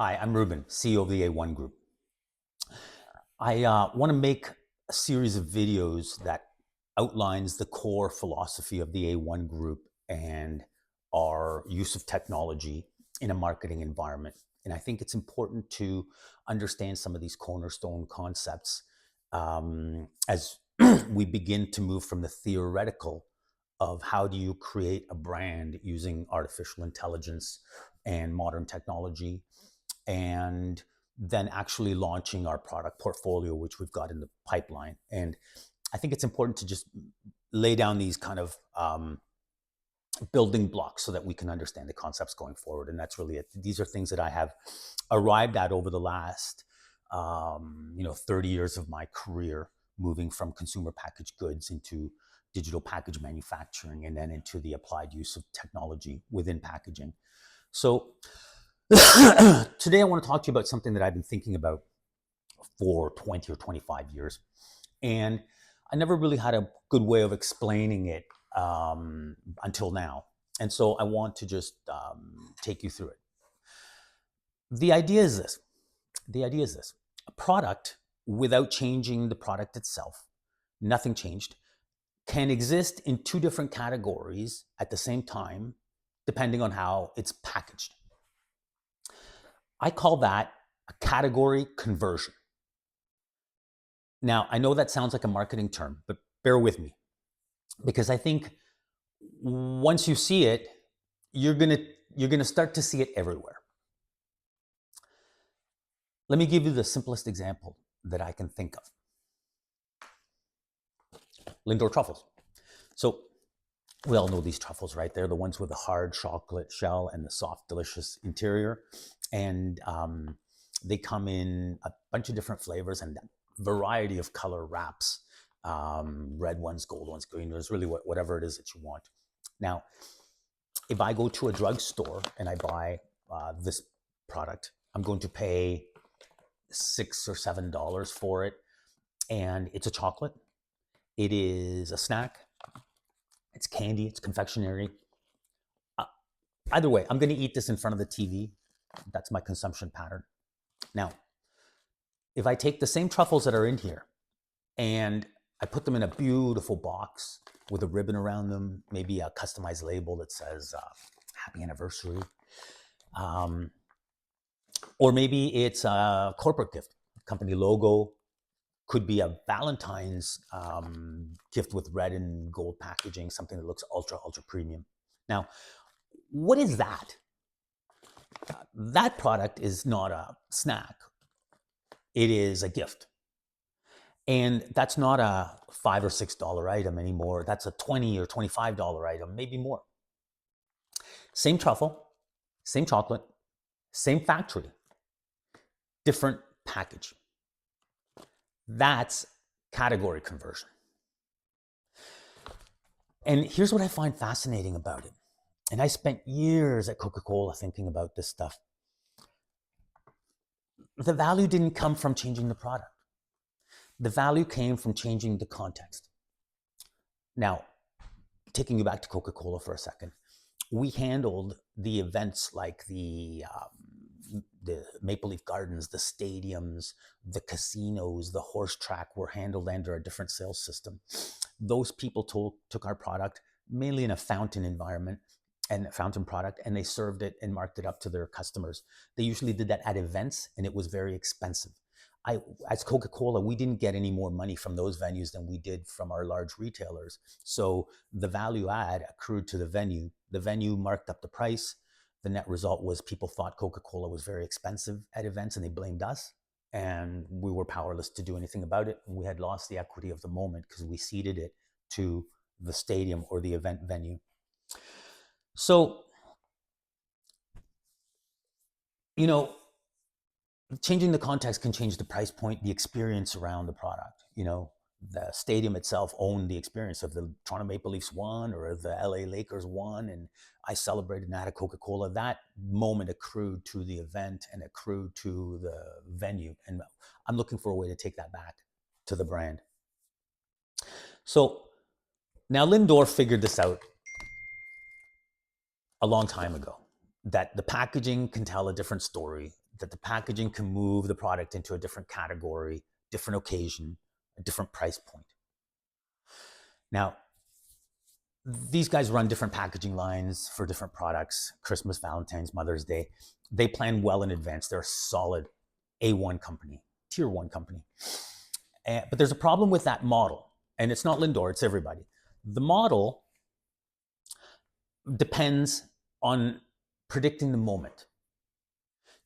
Hi, I'm Ruben, CEO of the AWON Group. I want to make a series of videos that outlines the core philosophy of the AWON Group and our use of technology in a marketing environment. And I think it's important to understand some of these cornerstone concepts as we begin to move from the theoretical of how do you create a brand using artificial intelligence and modern technology, and then actually launching our product portfolio, which we've got in the pipeline. And I think it's important to just lay down these kind of building blocks so that we can understand the concepts going forward. And that's really it. These are things that I have arrived at over the last 30 years of my career, moving from consumer packaged goods into digital package manufacturing and then into the applied use of technology within packaging. So today I want to talk to you about something that I've been thinking about for 20 or 25 years. And I never really had a good way of explaining it until now. And so I want to just take you through it. The idea is this. A product, without changing the product itself, nothing changed, can exist in two different categories at the same time, depending on how it's packaged. I call that a category conversion. Now, I know that sounds like a marketing term, but bear with me, because I think once you see it, you're gonna start to see it everywhere. Let me give you the simplest example that I can think of. Lindor truffles. So we all know these truffles, right? They're the ones with the hard chocolate shell and the soft, delicious interior. And they come in a bunch of different flavors and a variety of color wraps. Red ones, gold ones, green ones, really whatever it is that you want. Now, if I go to a drugstore and I buy this product, I'm going to pay $6 or $7 for it. And it's a chocolate. It is a snack. It's candy. It's confectionery. Either way, I'm going to eat this in front of the TV. That's my consumption pattern. Now, if I take the same truffles that are in here and I put them in a beautiful box with a ribbon around them, maybe a customized label that says happy anniversary, or maybe it's a corporate gift, company logo, could be a Valentine's gift with red and gold packaging, something that looks ultra premium. Now, what is that? That product is not a snack. It is a gift. And that's not a $5 or $6 item anymore. That's a $20 or $25 item, maybe more. Same truffle, same chocolate, same factory, different package. That's category conversion. And here's what I find fascinating about it. And I spent years at Coca-Cola thinking about this stuff. The value didn't come from changing the product. The value came from changing the context. Now, taking you back to Coca-Cola for a second, we handled the events like the Maple Leaf Gardens, the stadiums, the casinos, the horse track were handled under a different sales system. Those people took our product mainly in a fountain environment and a fountain product, and they served it and marked it up to their customers. They usually did that at events, and it was very expensive. As Coca-Cola, we didn't get any more money from those venues than we did from our large retailers. So the value add accrued to the venue. The venue marked up the price. The net result was people thought Coca-Cola was very expensive at events and they blamed us. And we were powerless to do anything about it. We had lost the equity of the moment because we ceded it to the stadium or the event venue. So, changing the context can change the price point, the experience around the product. The stadium itself owned the experience of the Toronto Maple Leafs won or the LA Lakers won, and I celebrated and had a Coca-Cola. That moment accrued to the event and accrued to the venue. And I'm looking for a way to take that back to the brand. So now Lindor figured this out a long time ago, that the packaging can tell a different story that the packaging can move the product into a different category, different occasion, a different price point. Now, these guys run different packaging lines for different products, Christmas, Valentine's, Mother's Day. They plan well in advance. They're a solid AWON company, tier 1 company. But there's a problem with that model. And it's not Lindor, it's everybody. The model depends on predicting the moment.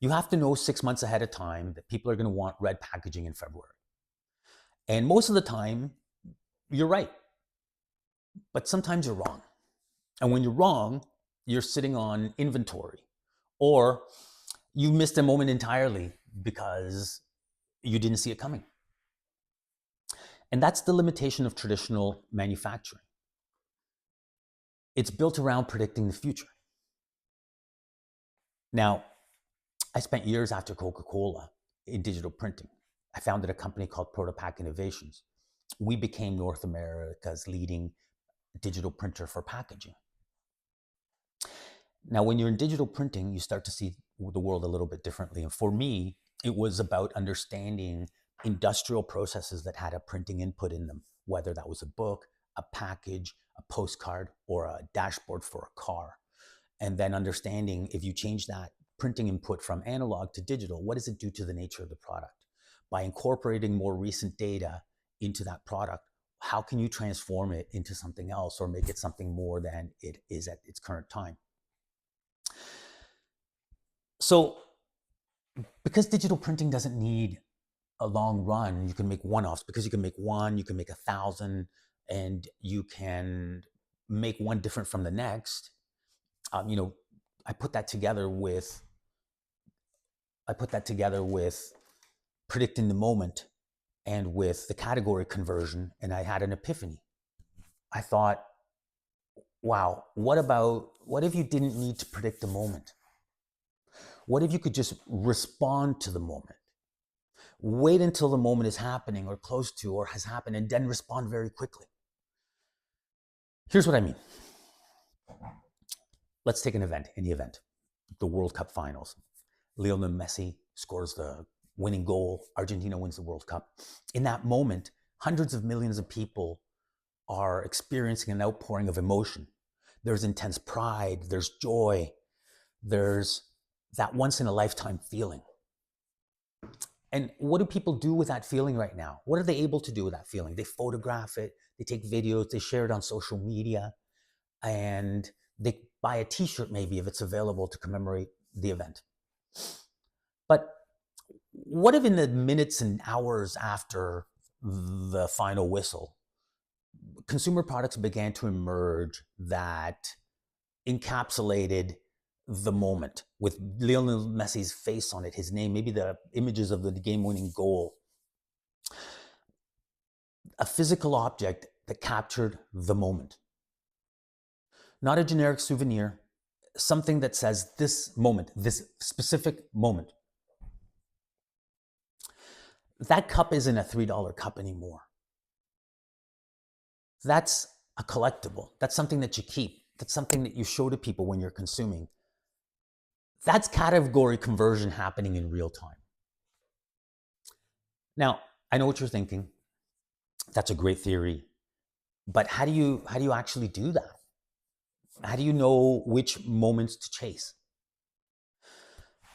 You have to know 6 months ahead of time that people are going to want red packaging in February. And most of the time, you're right. But sometimes you're wrong. And when you're wrong, you're sitting on inventory. Or you missed a moment entirely because you didn't see it coming. And that's the limitation of traditional manufacturing. It's built around predicting the future. Now, I spent years after Coca-Cola in digital printing. I founded a company called Protopack Innovations. We became North America's leading digital printer for packaging. Now, when you're in digital printing, you start to see the world a little bit differently. And for me, it was about understanding industrial processes that had a printing input in them, whether that was a book, a package, a postcard, or a dashboard for a car. And then understanding if you change that printing input from analog to digital, what does it do to the nature of the product? By incorporating more recent data into that product, how can you transform it into something else or make it something more than it is at its current time? So, because digital printing doesn't need a long run, you can make one-offs, because you can make one, you can make 1,000, and you can make one different from the next. I put that together with predicting the moment and with the category conversion, and I had an epiphany. I thought, wow, what if you didn't need to predict the moment? What if you could just respond to the moment? Wait until the moment is happening or close to or has happened and then respond very quickly. Here's what I mean. Let's take any event, the World Cup finals. Lionel Messi scores the winning goal. Argentina wins the World Cup. In that moment, hundreds of millions of people are experiencing an outpouring of emotion. There's intense pride, there's joy, there's that once in a lifetime feeling. And what do people do with that feeling right now? What are they able to do with that feeling? They photograph it, they take videos, they share it on social media, and they buy a t-shirt maybe if it's available to commemorate the event. But what if in the minutes and hours after the final whistle, consumer products began to emerge that encapsulated the moment with Lionel Messi's face on it, his name, maybe the images of the game-winning goal. A physical object that captured the moment. Not a generic souvenir, something that says this moment, this specific moment. That cup isn't a $3 cup anymore. That's a collectible. That's something that you keep. That's something that you show to people when you're consuming. That's category conversion happening in real time. Now, I know what you're thinking. That's a great theory. But how do you actually do that? How do you know which moments to chase?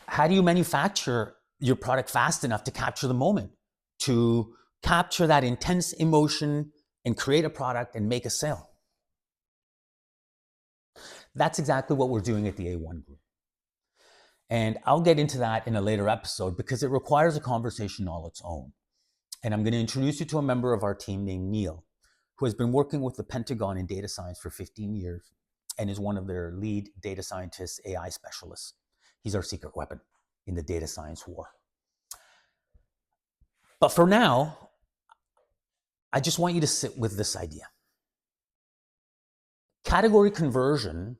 How do you manufacture your product fast enough to capture the moment, to capture that intense emotion and create a product and make a sale? That's exactly what we're doing at the AWON Group. And I'll get into that in a later episode because it requires a conversation all its own. And I'm going to introduce you to a member of our team named Neil, who has been working with the Pentagon in data science for 15 years and is one of their lead data scientists, AI specialists. He's our secret weapon in the data science war. But for now, I just want you to sit with this idea. Category conversion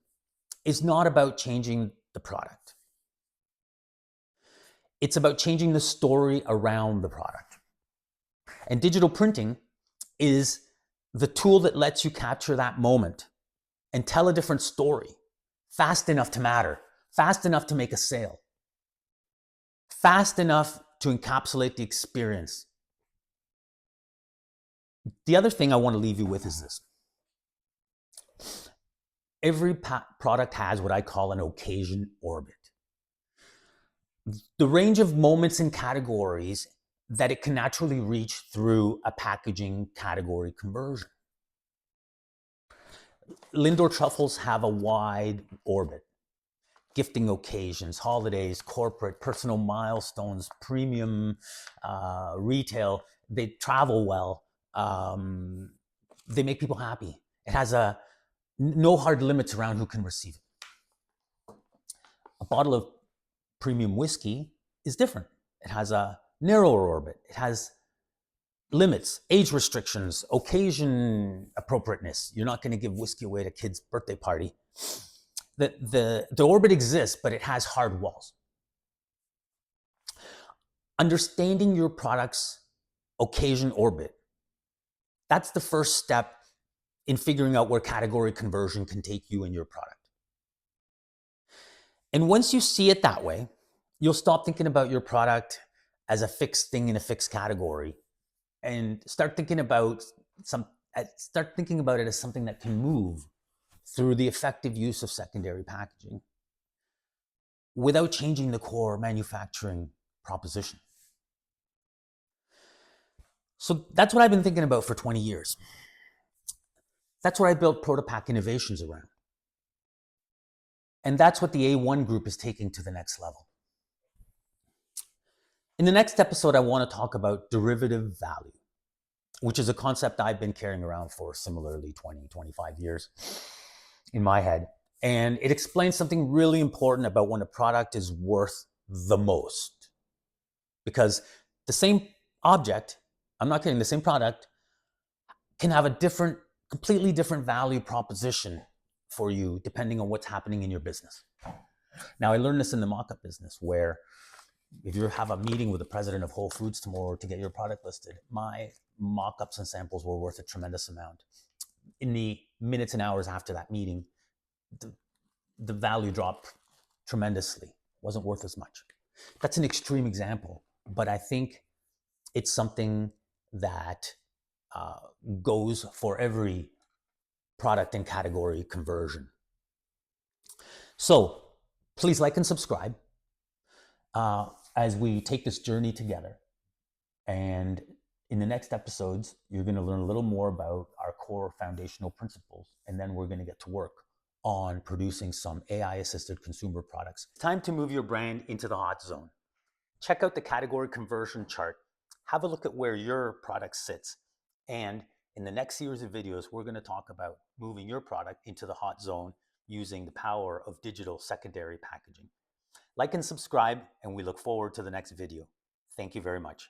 is not about changing the product. It's about changing the story around the product. And digital printing is the tool that lets you capture that moment and tell a different story fast enough to matter, fast enough to make a sale, fast enough to encapsulate the experience. The other thing I want to leave you with is this. Every product has what I call an occasion orbit. The range of moments and categories that it can naturally reach through a packaging category conversion. Lindor truffles have a wide orbit. Gifting occasions, holidays, corporate, personal milestones, premium, retail. They travel well. They make people happy. It has no hard limits around who can receive it. A bottle of premium whiskey is different. It has a narrower orbit. It has limits, age restrictions, occasion appropriateness. You're not going to give whiskey away at a kid's birthday party. The orbit exists, but it has hard walls. Understanding your product's occasion orbit, that's the first step in figuring out where category conversion can take you and your product. And once you see it that way, you'll stop thinking about your product as a fixed thing in a fixed category and start thinking about it as something that can move through the effective use of secondary packaging without changing the core manufacturing proposition. So that's what I've been thinking about for 20 years. That's what I built Protopack Innovations around. And that's what the AWON group is taking to the next level. In the next episode, I want to talk about derivative value, which is a concept I've been carrying around for similarly 20, 25 years in my head. And it explains something really important about when a product is worth the most. Because the same object, I'm not kidding, the same product can have a completely different value proposition for you depending on what's happening in your business. Now, I learned this in the mock-up business where if you have a meeting with the president of Whole Foods tomorrow to get your product listed, my mock-ups and samples were worth a tremendous amount. In the minutes and hours after that meeting, the value dropped tremendously. It wasn't worth as much. That's an extreme example, but I think it's something that goes for every product and category conversion. So please like and subscribe as we take this journey together. And in the next episodes, you're going to learn a little more about our core foundational principles, and then we're going to get to work on producing some AI-assisted consumer products. Time to move your brand into the hot zone. Check out the category conversion chart. Have a look at where your product sits. And in the next series of videos, we're going to talk about moving your product into the hot zone using the power of digital secondary packaging. Like and subscribe, and we look forward to the next video. Thank you very much.